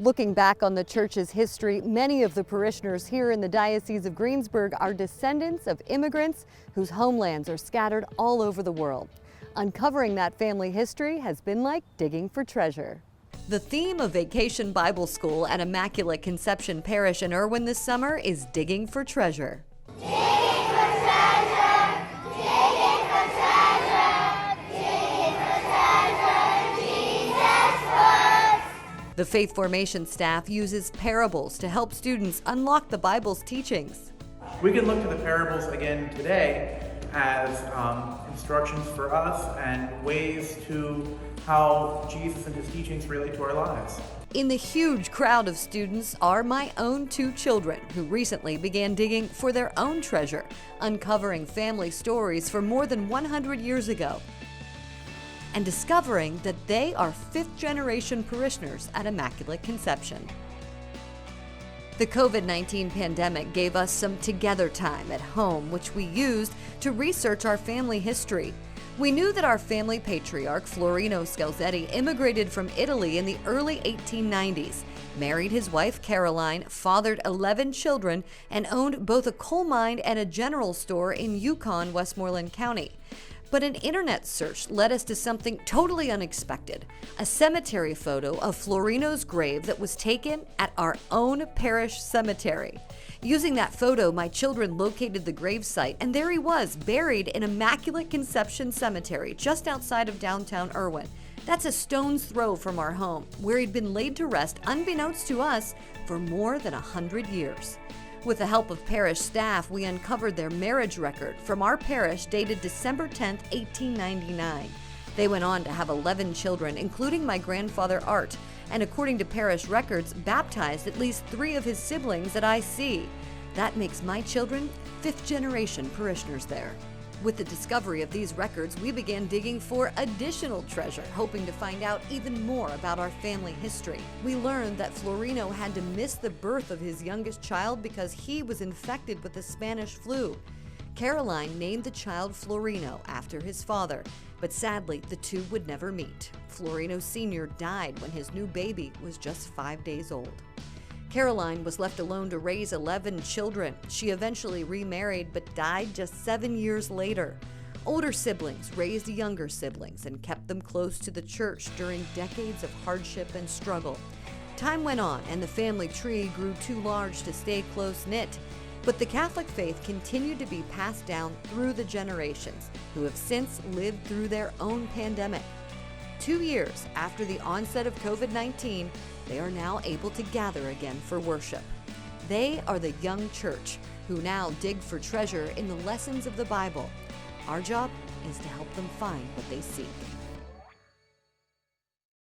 Looking back on the church's history, many of the parishioners here in the Diocese of Greensburg are descendants of immigrants whose homelands are scattered all over the world. Uncovering that family history has been like digging for treasure. The theme of Vacation Bible School at Immaculate Conception Parish in Irwin this summer is digging for treasure. The faith formation staff uses parables to help students unlock the Bible's teachings. We can look to the parables again today as instructions for us and ways to how Jesus and his teachings relate to our lives. In the huge crowd of students are my own two children who recently began digging for their own treasure, uncovering family stories from more than 100 years ago, and discovering that they are fifth-generation parishioners at Immaculate Conception. The COVID-19 pandemic gave us some together time at home, which we used to research our family history. We knew that our family patriarch, Florino Scalzetti, immigrated from Italy in the early 1890s, married his wife Caroline, fathered 11 children, and owned both a coal mine and a general store in Yukon, Westmoreland County. But an internet search led us to something totally unexpected, a cemetery photo of Florino's grave that was taken at our own parish cemetery. Using that photo, my children located the gravesite, and there he was, buried in Immaculate Conception Cemetery, just outside of downtown Irwin. That's a stone's throw from our home, where he'd been laid to rest, unbeknownst to us, for more than 100 years. With the help of parish staff, we uncovered their marriage record from our parish dated December 10, 1899. They went on to have 11 children, including my grandfather Art, and according to parish records, baptized at least 3 of his siblings at IC. That makes my children fifth-generation parishioners there. With the discovery of these records, we began digging for additional treasure, hoping to find out even more about our family history. We learned that Florino had to miss the birth of his youngest child because he was infected with the Spanish flu. Caroline named the child Florino after his father, but sadly, the two would never meet. Florino Sr. died when his new baby was just 5 days old. Caroline was left alone to raise 11 children. She eventually remarried but died just 7 years later. Older siblings raised younger siblings and kept them close to the church during decades of hardship and struggle. Time went on and the family tree grew too large to stay close-knit, but the Catholic faith continued to be passed down through the generations, who have since lived through their own pandemic. 2 years after the onset of COVID-19, they are now able to gather again for worship. They are the young church who now dig for treasure in the lessons of the Bible. Our job is to help them find what they seek.